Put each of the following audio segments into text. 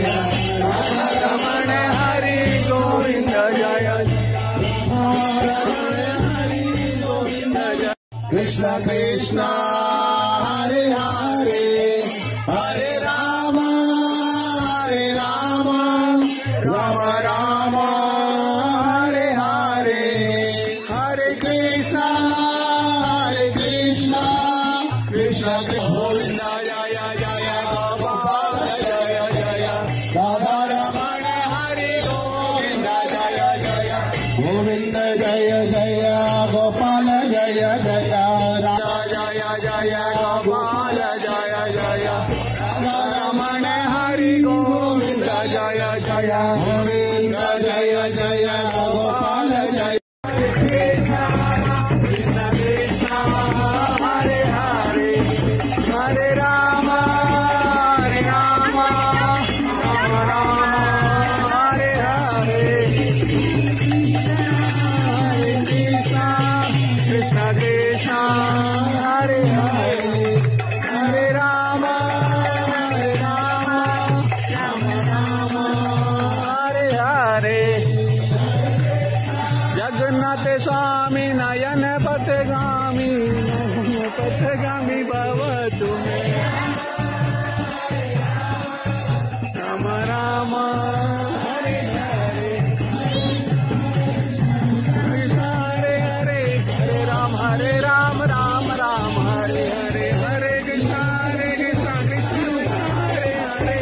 रमण हरि गोविंद जय कृष्ण कृष्ण हरे हरे हरे राम राम राम हरे हरे हरे कृष्ण कृष्ण गोविंद जय जय गोपाल जय जय राधा रमण हरि गोविंद जय जय गोविंद जय जय गोपाल जय जय राधा जय जय गोपाल जय जय राधा रमण हरि गोविंद जय जय गोविंद जय जय गोपाल जय कृष्ण कृष्ण हरे हरे हरे राम राम हरे हरे कृष्ण कृष्ण हरे हरे हरे राम राम हरे हरे जगन्नाथ स्वामी नयन पथगामी भव तुम्हें राम राम हरे हरे हरे हरे हरे राम राम राम हरे हरे हरे कृष्ण कृष्ण हरे हरे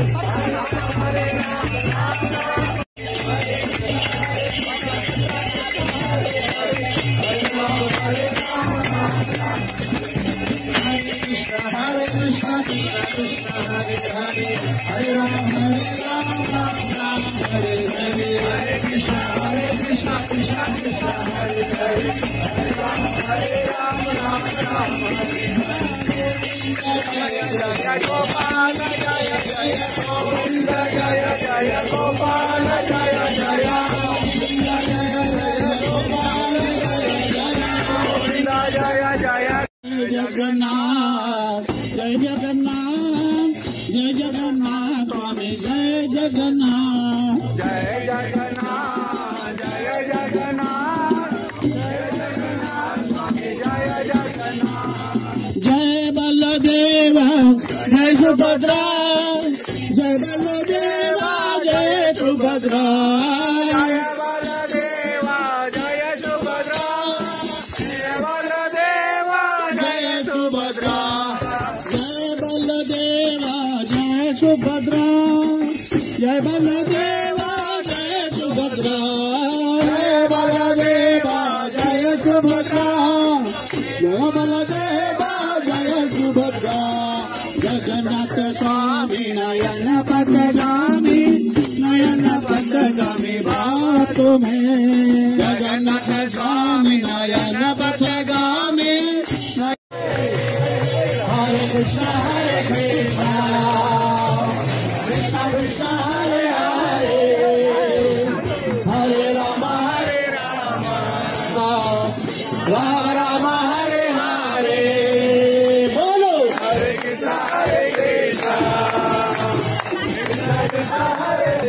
हरे कृष्ण कृष्ण हरे हरे हरे राम राम हरे हरे हरे कृष्ण कृष्ण हरे हरे हरे राम राम हरे जय जय गोपाल जय जय गोविंद जय जय गोपाल जय जय गोविंद जय जय गोपाल जय जय गोविंद जय जय जगन्नाथ जय जगन्नाथ जय जगन्नाथ स्वामी जय जगन्नाथ जय जगन्नाथ जय जगन्नाथ जय जगन्नाथ स्वामी जय जगन्नाथ जय बलदेव जय सुभद्रा जय बलदेव जय सुभद्रा जय बलदेव जय सुभद्रा जय बलदेव जय सुभद्रा जय बलदेव जय सुभद्रा जय बलदेव जय सुभद्रा जय बलदेव जय सुभद्रा जय बलदेव जय सुभद्रा जगन्नाथ स्वामी नयन पथगामी भाव तुम्हें जगन्नाथ स्वामी नयन पथगामी हरे कृष्ण कृष्ण कृष्ण हरे हरे हरे राम राम राम हरे हरे बोलो हरे कृष्ण कृष्ण कृष्ण हरे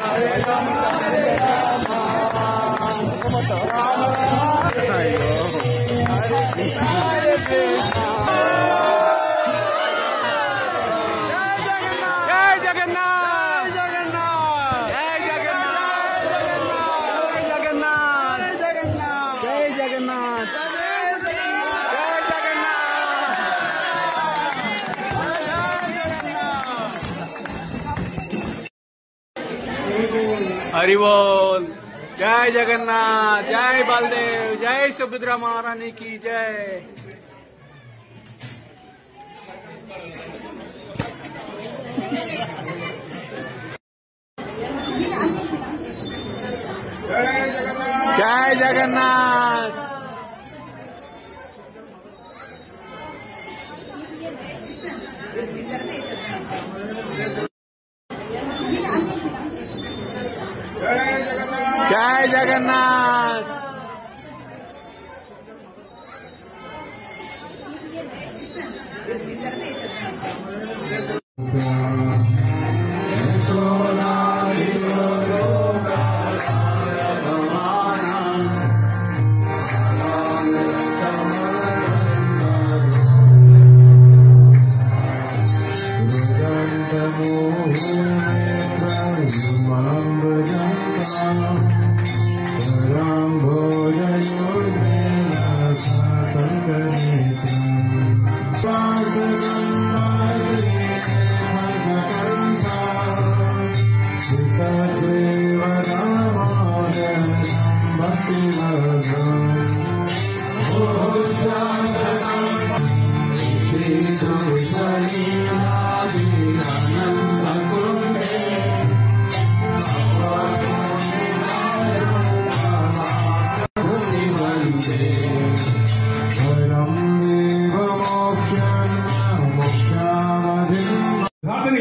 हरे राम हरि बोल। जय जगन्नाथ, जय बलदेव, जय सुभद्रा महारानी की जय। जय जगन्नाथ। जय जगन्नाथ। जय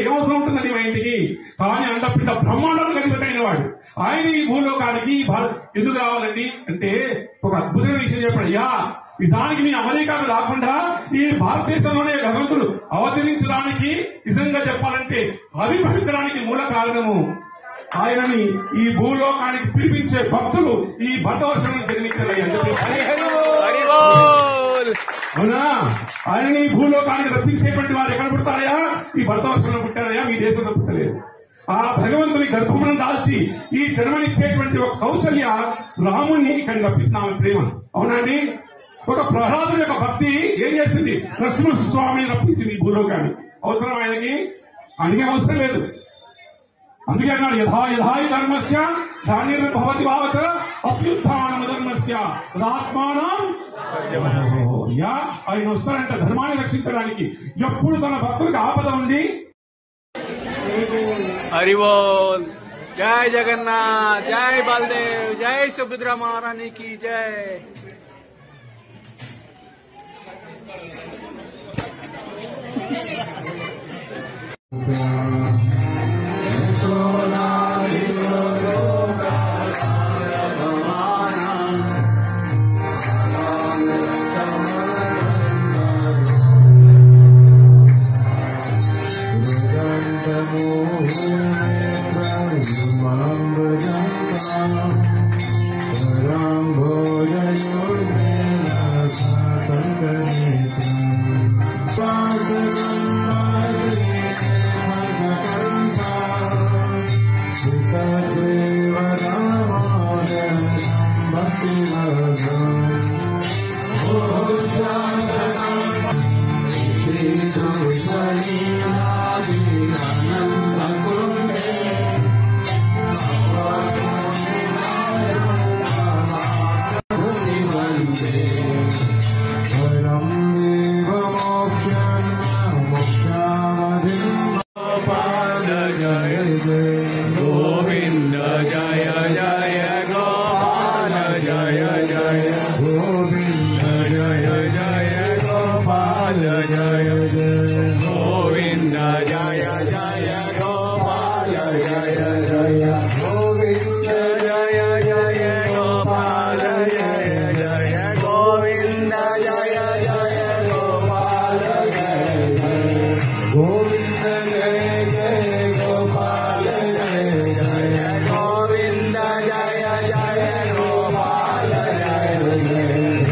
ఏమవసరం ఉంటుందండి మా ఇంటికి? కానీ అండపిట్ట బ్రహ్మాండాలు కలిగిపోయిన వాడు ఆయన ఈ భూలోకానికి ఎందుకు రావాలండి అంటే ఒక అద్భుతమైన విషయం చెప్పడయ్యా. నిజానికి మీ అమెరికాకు రాకుండా ఈ భారతదేశంలోనే భగవంతుడు అవతరించడానికి, నిజంగా చెప్పాలంటే ఆవిర్భవించడానికి మూల కారణము ఆయనని ఈ భూలోకానికి పిలిపించే భక్తులు ఈ భరతవర్షంలో జన్మించారయ్యా. అవునా? ఆయనని ఈ భూలోకానికి రప్పించేటువంటి వారు ఎక్కడ పుడతారయ్యా? ఈ భరతవర్షంలో పుట్టారయ్యా, మీ దేశంలో పుట్టలేదు. ఆ భగవంతుని గర్భమును దాల్చి ఈ జన్మనిచ్చేటువంటి ఒక కౌశల్య రాముణ్ణి ఇక్కడికి రప్పించిన ఆమె ప్రేమ. అవునండి? ఒక ప్రహ్లాదుని యొక్క భక్తి ఏం చేసింది? నరసింహస్వామిని రప్పించింది ఈ భూలోకాన్ని. అవసరం ఆయనకి? ఆయనకి అవసరం లేదు. అందుకే అన్నాడు, యథా యథాయి ధర్మస్య ధాన్యర్భవతి భావత అభ్యుత్థానం ధర్మస్య ఆత్మానం. ఆయన వస్తారంట ధర్మాన్ని రక్షించడానికి. ఎప్పుడు తన భక్తులకు ఆపద ఉంది. हरि बोल। जय जगन्नाथ, जय बलदेव, जय सुभद्रा महारानी की जय। गोविंद जय जय गोपाल जय जय गोविंद जय जय गोपाल जय जय गोविंद जय जय गोपाल जय जय गोविंद जय जय गोपाल जय जय गोविंद जय जय गोपाल जय जय गोविंद जय जय गोपाल जय जय गोविंद जय जय गोपाल जय जय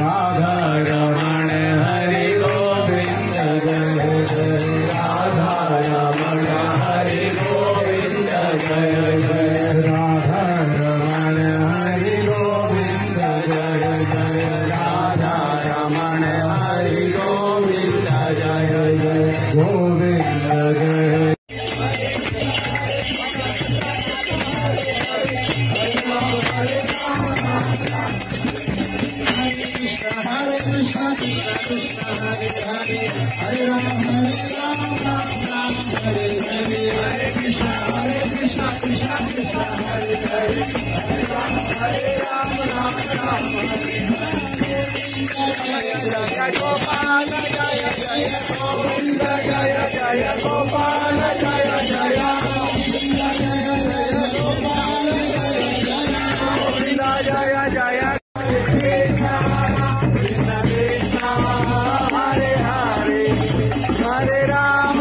राधा रमण हरि गोविंद जय जय राधा रमण हरि गोविंद जय जय राधा रमण हरि गोविंद जय जय राधा रमण हरि गोविंद जय जय गोविंद जय गोपाल जय जय गोविंद जय जय गोपाल जय जय गोविंद जय जय गोपाल जय जय गोविंद जय जय कृष्ण कृष्ण कृष्ण हरे हरे हरे राम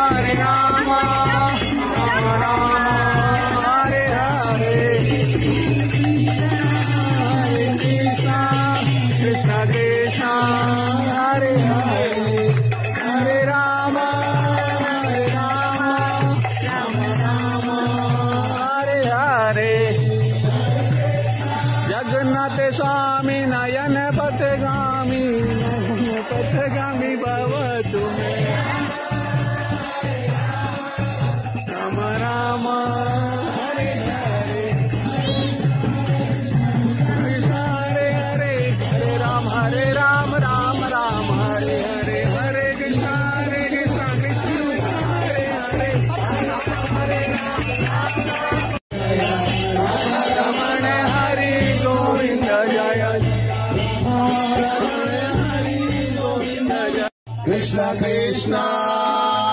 हरे राम राम राम हरे हरे कृष्ण कृष्ण हरे हरे हरे राम स्वामी नयन पथगामी भवतु मे राम राम हरे हरे हरे हरे हरे राम राम राम हरे हरे हरे कृष्ण कृष्ण हरे हरे रमण हरि गोविंद जय हरि गोविंद जय कृष्ण कृष्ण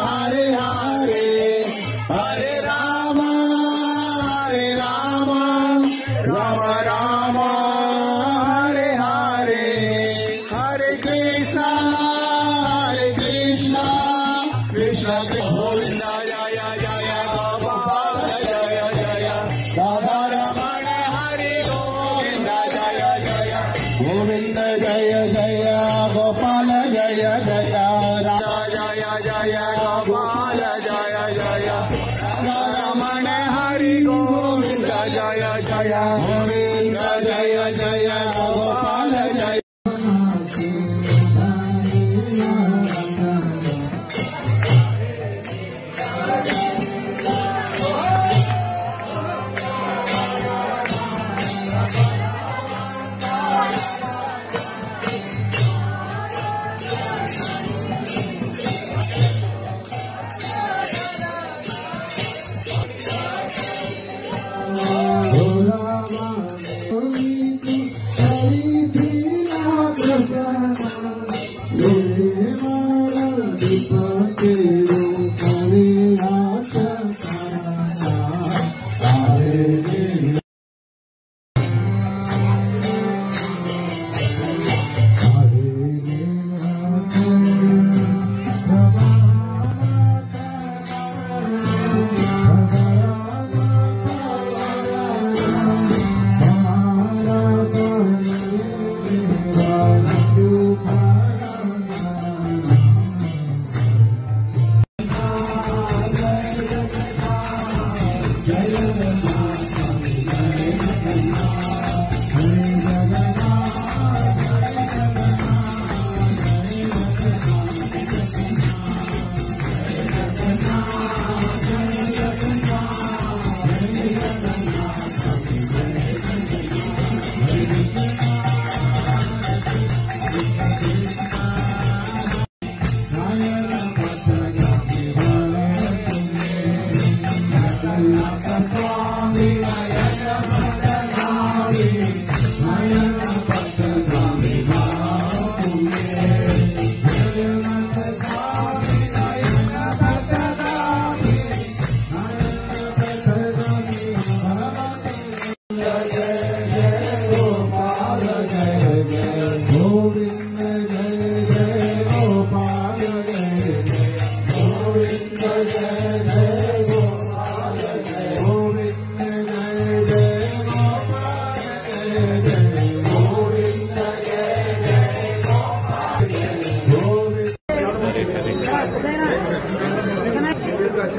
हरे हरे हरे राम राम राम हरे हरे हरे कृष्ण कृष्ण गोविंद जय जय गोपाल जय जय राधा रमण हरि गोविंद जय जय गोविंद जय जय गोपाल जय जय राधा जय जय गोपाल जय जय राधा रमण हरि गोविंद जय जय गोविंद जय जय गोपाल जय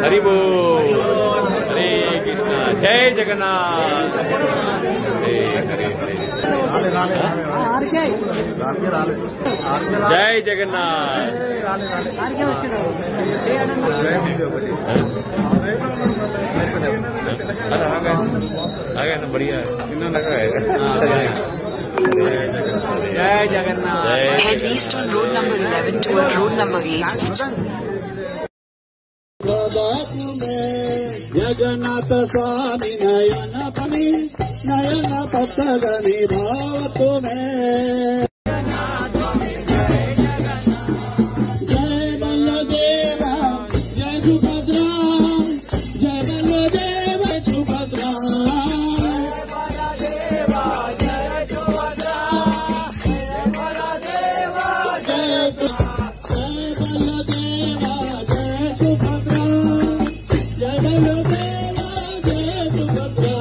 हरि बोल हरे कृष्ण जय जगन्नाथ हरे हरे जय जगन्नाथ आगे ना बढ़िया जय Jagannath Head east on road number 11 toward road number 8. Jagannath स्वामी नयन पथगनि भवतु मे जय बलदेव जय सुभद्रा जय बलदेव सुभद्रा जय बलदेव जय सुभद्रा